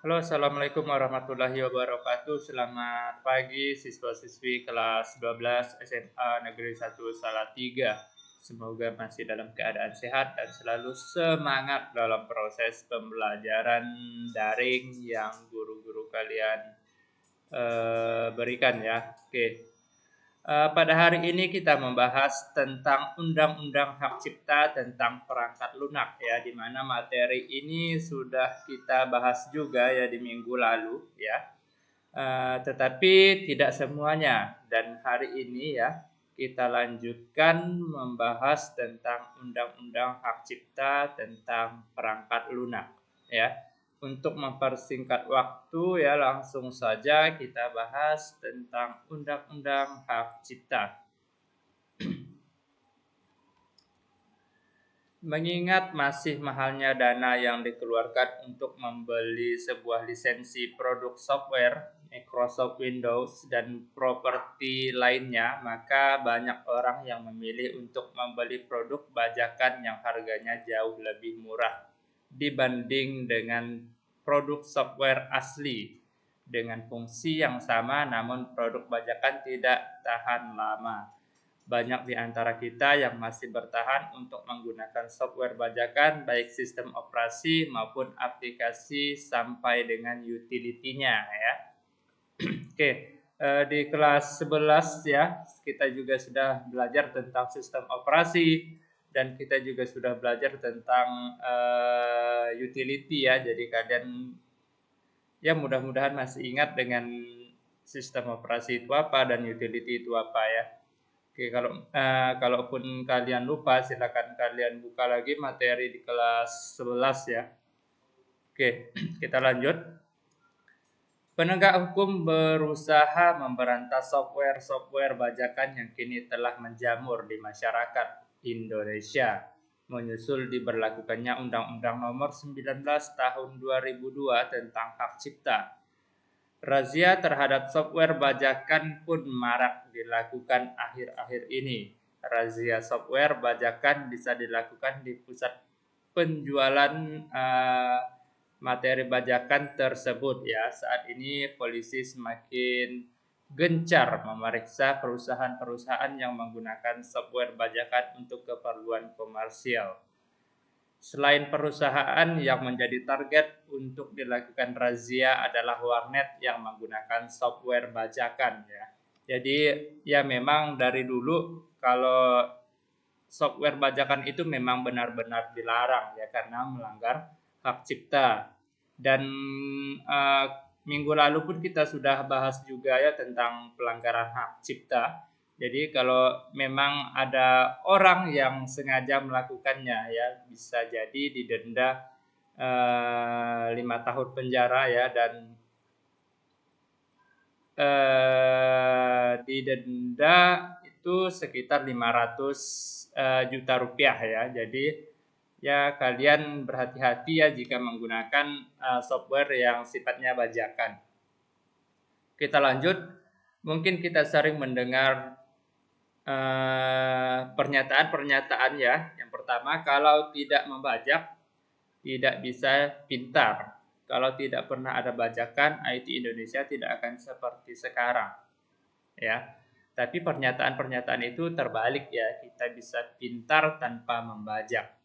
Halo, Assalamualaikum warahmatullahi wabarakatuh. Selamat pagi siswa-siswi kelas 12 SMA Negeri 1 Salatiga. Semoga masih dalam keadaan sehat dan selalu semangat dalam proses pembelajaran daring yang guru-guru kalian berikan ya. Oke. Pada hari ini kita membahas tentang Undang-Undang Hak Cipta tentang perangkat lunak ya, di mana materi ini sudah kita bahas juga ya di minggu lalu ya. Tetapi tidak semuanya, dan hari ini ya kita lanjutkan membahas tentang Undang-Undang Hak Cipta tentang perangkat lunak ya. Untuk mempersingkat waktu ya, langsung saja kita bahas tentang Undang-Undang Hak Cipta. Mengingat masih mahalnya dana yang dikeluarkan untuk membeli sebuah lisensi produk software Microsoft Windows dan properti lainnya, maka banyak orang yang memilih untuk membeli produk bajakan yang harganya jauh lebih murah dibanding dengan produk software asli dengan fungsi yang sama, namun produk bajakan tidak tahan lama. Banyak di antara kita yang masih bertahan untuk menggunakan software bajakan, baik sistem operasi maupun aplikasi sampai dengan utility-nya ya. Oke, di kelas 11 ya, kita juga sudah belajar tentang sistem operasi dan kita juga sudah belajar tentang utility ya. Jadi kalian ya mudah-mudahan masih ingat dengan sistem operasi itu apa dan utility itu apa ya. Oke, kalaupun kalian lupa, silakan kalian buka lagi materi di kelas 11 ya. Oke, kita lanjut. Penegak hukum berusaha memberantas software bajakan yang kini telah menjamur di masyarakat Indonesia, menyusul diberlakukannya Undang-Undang Nomor 19 Tahun 2002 tentang Hak Cipta. Razia terhadap software bajakan pun marak dilakukan akhir-akhir ini. Razia software bajakan bisa dilakukan di pusat penjualan materi bajakan tersebut ya. Saat ini polisi semakin gencar memeriksa perusahaan-perusahaan yang menggunakan software bajakan untuk keperluan komersial. Selain perusahaan yang menjadi target untuk dilakukan razia adalah warnet yang menggunakan software bajakan ya. Jadi ya memang dari dulu kalau software bajakan itu memang benar-benar dilarang ya karena melanggar hak cipta. Dan minggu lalu pun kita sudah bahas juga ya tentang pelanggaran hak cipta. Jadi kalau memang ada orang yang sengaja melakukannya ya bisa jadi didenda 5 tahun penjara ya, dan didenda itu sekitar 500 juta rupiah ya. Jadi ya kalian berhati-hati ya jika menggunakan software yang sifatnya bajakan. Kita lanjut. Mungkin kita sering mendengar pernyataan-pernyataan ya. Yang pertama, kalau tidak membajak tidak bisa pintar. Kalau tidak pernah ada bajakan, IT Indonesia tidak akan seperti sekarang. Ya. Tapi pernyataan-pernyataan itu terbalik ya. Kita bisa pintar tanpa membajak.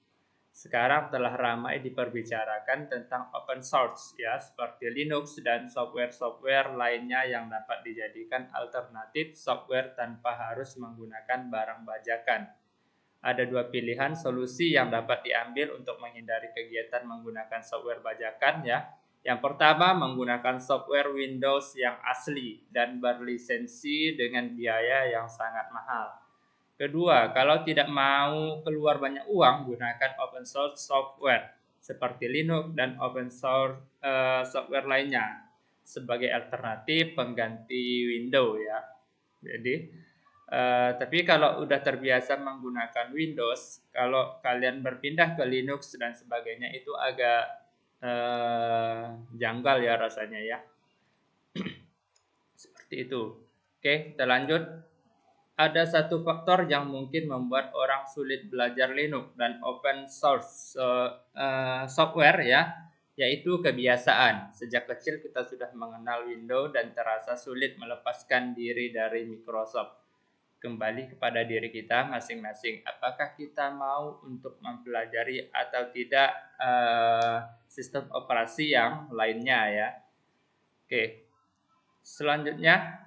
Sekarang telah ramai diperbicarakan tentang open source ya, seperti Linux dan software-software lainnya yang dapat dijadikan alternatif software tanpa harus menggunakan barang bajakan. Ada dua pilihan solusi yang dapat diambil untuk menghindari kegiatan menggunakan software bajakan ya. Yang pertama, menggunakan software Windows yang asli dan berlisensi dengan biaya yang sangat mahal. Kedua, kalau tidak mau keluar banyak uang, gunakan open source software seperti Linux dan open source software lainnya sebagai alternatif pengganti Windows ya. Jadi, tapi kalau udah terbiasa menggunakan Windows, kalau kalian berpindah ke Linux dan sebagainya itu agak janggal ya rasanya ya. Seperti itu. Oke, kita lanjut. Ada satu faktor yang mungkin membuat orang sulit belajar Linux dan open source software ya. yaitu kebiasaan. Sejak kecil kita sudah mengenal Windows dan terasa sulit melepaskan diri dari Microsoft. Kembali kepada diri kita masing-masing. Apakah kita mau untuk mempelajari atau tidak sistem operasi yang lainnya ya. Oke. Selanjutnya,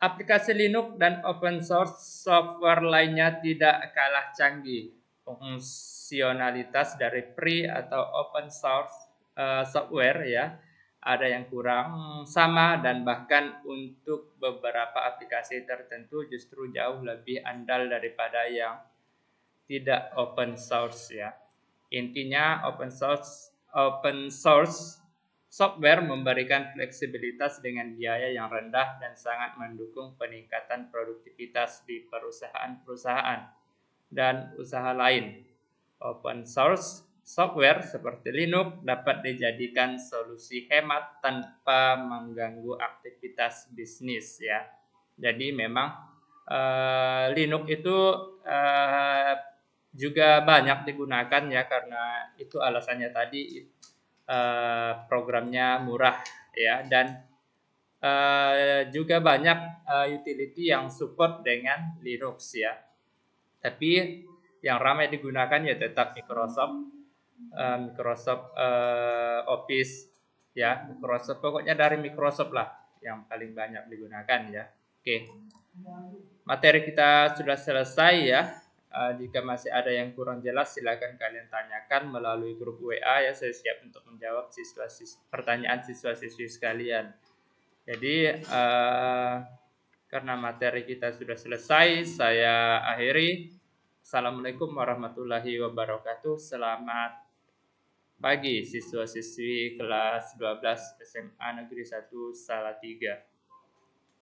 aplikasi Linux dan open source software lainnya tidak kalah canggih. Fungsionalitas dari free atau open source software ya, ada yang kurang sama dan bahkan untuk beberapa aplikasi tertentu justru jauh lebih andal daripada yang tidak open source ya. Intinya open source software memberikan fleksibilitas dengan biaya yang rendah dan sangat mendukung peningkatan produktivitas di perusahaan-perusahaan dan usaha lain. Open source software seperti Linux dapat dijadikan solusi hemat tanpa mengganggu aktivitas bisnis ya. Jadi memang Linux itu juga banyak digunakan ya, karena itu alasannya tadi programnya murah ya, dan juga banyak utility yang support dengan Linux ya. Tapi yang ramai digunakan ya tetap Microsoft Office ya, Microsoft, pokoknya dari Microsoft lah yang paling banyak digunakan ya. Oke. Materi kita sudah selesai ya. Jika masih ada yang kurang jelas silakan kalian tanyakan melalui grup WA ya, saya siap untuk menjawab pertanyaan siswa-siswi sekalian. Jadi karena materi kita sudah selesai, saya akhiri. Assalamualaikum warahmatullahi wabarakatuh. Selamat pagi siswa-siswi kelas 12 SMA Negeri 1 Salatiga.